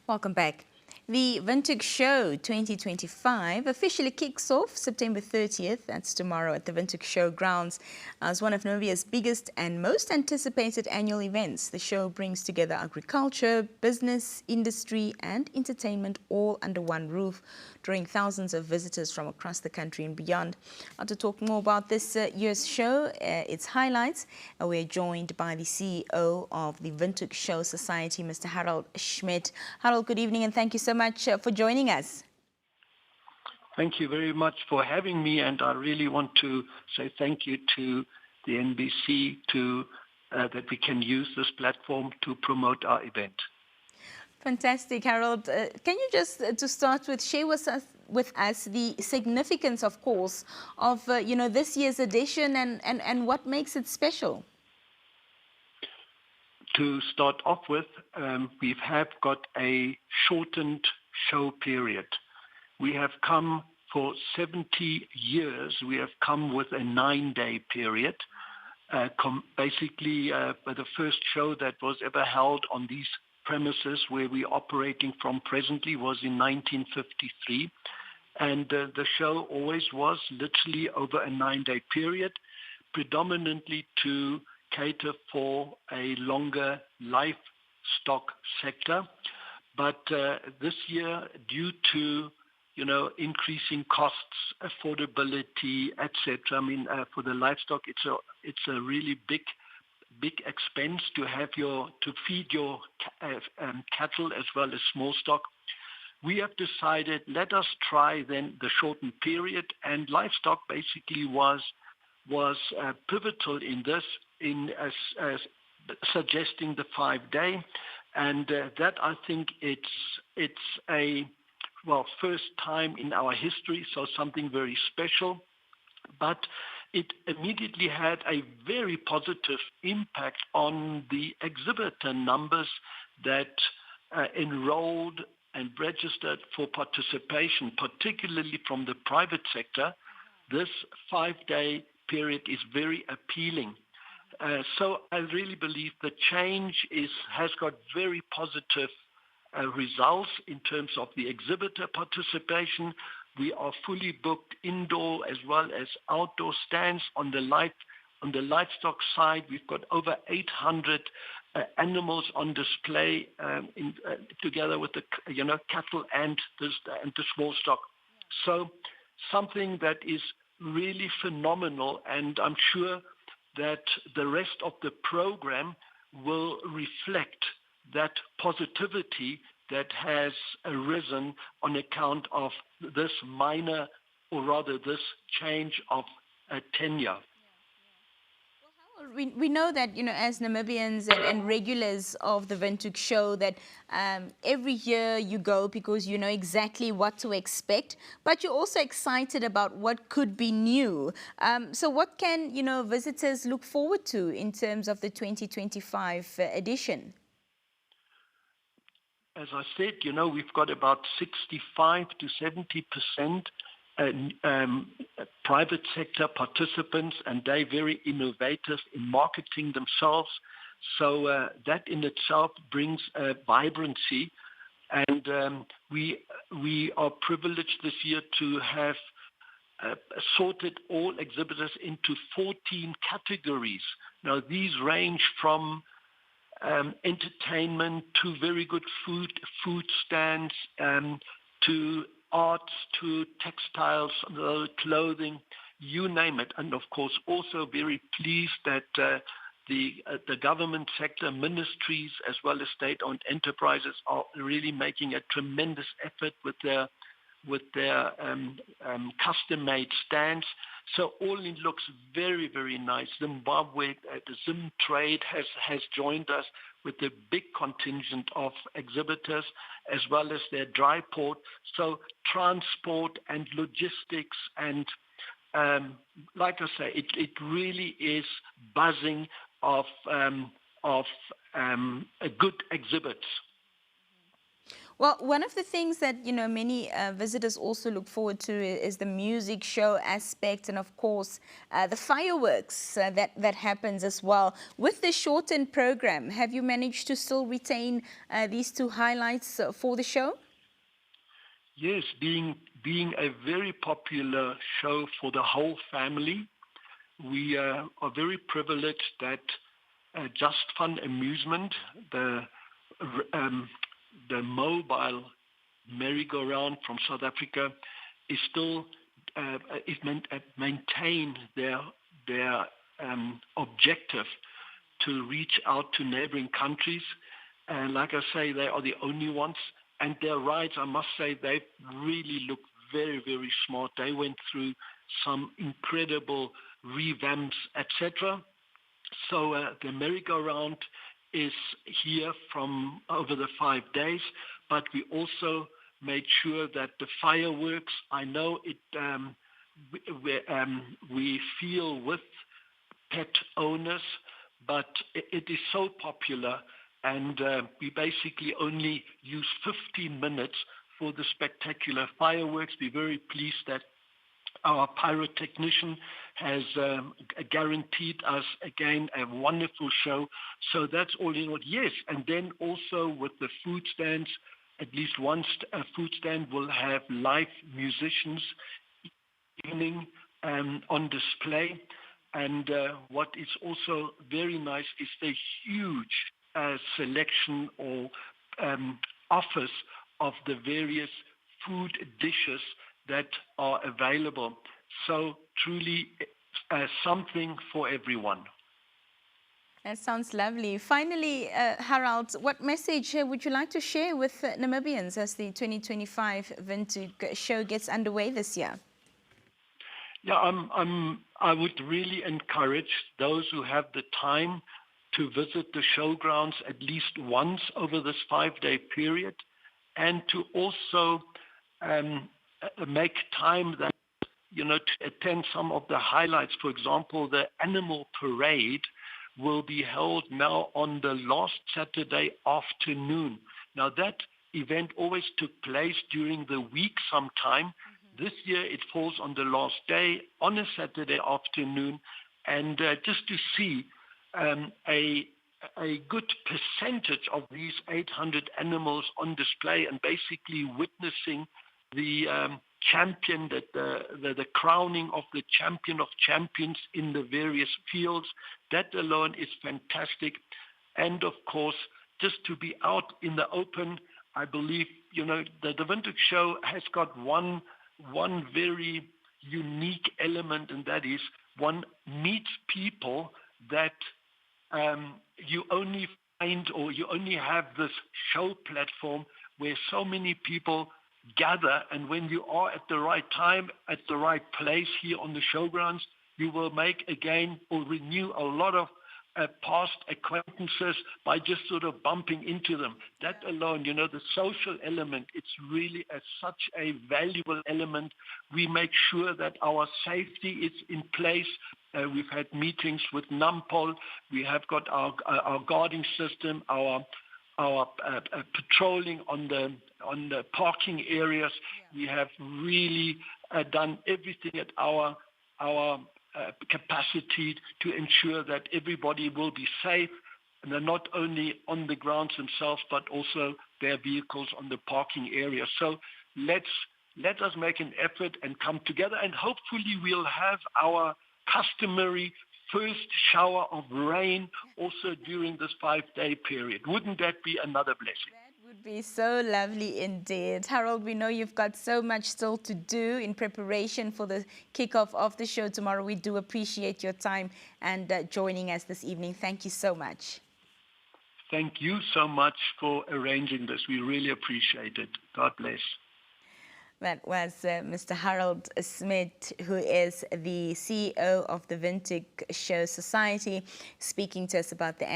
Welcome back. The Windhoek Show 2025 officially kicks off September 30th, that's tomorrow, at the Windhoek Show grounds as one of Namibia's biggest and most anticipated annual events. The show brings together agriculture, business, industry and entertainment all under one roof, drawing thousands of visitors from across the country and beyond. To talk more about this year's show, its highlights, we're joined by the CEO of the Windhoek Show Society, Mr. Harald Schmidt. Harald, good evening and thank you so much for joining us. Thank you very much for having me, and I really want to say thank you to the NBC that we can use this platform to promote our event. Fantastic, Harald. Can you just, to start with, share with us the significance, of course, of this year's edition and what makes it special? To start off with, we have got a shortened show period. We have come for 70 years, we have come with a 9-day period. Basically, the first show that was ever held on these premises where we're operating from presently was in 1953. And the show always was literally over a 9-day period, predominantly to cater for a longer livestock sector. But this year, due to increasing costs, affordability, etc. I mean, for the livestock, it's a really big expense to feed your cattle as well as small stock. We have decided, let us try then the shortened period, and livestock basically was pivotal in this, as suggesting the 5-day, and that I think it's a first time in our history, so something very special. But it immediately had a very positive impact on the exhibitor numbers that enrolled and registered for participation, particularly from the private sector. This 5-day period is very appealing. So I really believe the change has got very positive results in terms of the exhibitor participation. We are fully booked indoor as well as outdoor stands. On the livestock side, we've got over 800 animals on display together with the cattle and the small stock. So something that is really phenomenal, and I'm sure that the rest of the program will reflect that positivity that has arisen on account of this minor, or rather this change of tenure. We know that, as Namibians and regulars of the Windhoek Show, that every year you go because you know exactly what to expect, but you're also excited about what could be new. So what can, visitors look forward to in terms of the 2025 edition? As I said, we've got about 65 to 70% private sector participants, and they're very innovative in marketing themselves. So that in itself brings vibrancy, and we are privileged this year to have sorted all exhibitors into 14 categories. Now these range from entertainment to very good food stands, to arts, to textiles, clothing, you name it. And of course, also very pleased that the government sector, ministries, as well as state-owned enterprises are really making a tremendous effort with their custom-made stands. So all in looks very, very nice. Zimbabwe, the Zim Trade has joined us with a big contingent of exhibitors, as well as their dry port. So transport and logistics, and like I say, it really is buzzing of good exhibits. Well, one of the things that, many visitors also look forward to is the music show aspect and, of course, the fireworks that happens as well. With the shortened program, have you managed to still retain these two highlights for the show? Yes, being a very popular show for the whole family, we are very privileged that Just Fun Amusement, the mobile merry-go-round from South Africa, is still maintain their objective to reach out to neighboring countries. And like I say, they are the only ones. And their rides, I must say, they really look very, very smart. They went through some incredible revamps, etc. So the merry-go-round is here from over the 5 days, but we also made sure that the fireworks, I know we feel with pet owners, but it is so popular, and we basically only use 15 minutes for the spectacular fireworks. We're very pleased that our pyrotechnician has guaranteed us, again, a wonderful show. So that's all in all. Yes, and then also with the food stands, at least one food stand will have live musicians evening on display. And what is also very nice is the huge selection or offers of the various food dishes that are available. So truly something for everyone. That sounds lovely. Finally, Harald, what message would you like to share with Namibians as the 2025 Windhoek Show gets underway this year? Yeah, I would really encourage those who have the time to visit the showgrounds at least once over this 5-day period, and to also make time that, to attend some of the highlights. For example, the animal parade will be held now on the last Saturday afternoon. Now, that event always took place during the week sometime. Mm-hmm. This year it falls on the last day, on a Saturday afternoon, and just to see a good percentage of these 800 animals on display, and basically witnessing the champion, that the crowning of the champion of champions in the various fields. That alone is fantastic. And of course, just to be out in the open, I believe, the Windhoek Show has got one very unique element, and that is one meets people that you only find, or you only have this show platform where so many people gather, and when you are at the right time, at the right place here on the showgrounds, you will make again or renew a lot of past acquaintances by just sort of bumping into them. That alone, the social element, it's really such a valuable element. We make sure that our safety is in place. We've had meetings with NAMPOL. We have got our guarding system, our patrolling on the parking areas. Yeah. We have really done everything at our capacity to ensure that everybody will be safe, and they're not only on the grounds themselves, but also their vehicles on the parking area. So let us make an effort and come together, and hopefully we'll have our customary first shower of rain also during this 5-day period. Wouldn't that be another blessing? That would be so lovely indeed. Harald, we know you've got so much still to do in preparation for the kickoff of the show tomorrow. We do appreciate your time and joining us this evening. Thank you so much. Thank you so much for arranging this. We really appreciate it. God bless. That was Mr. Harald Schmidt, who is the CEO of the Windhoek Show Society, speaking to us about the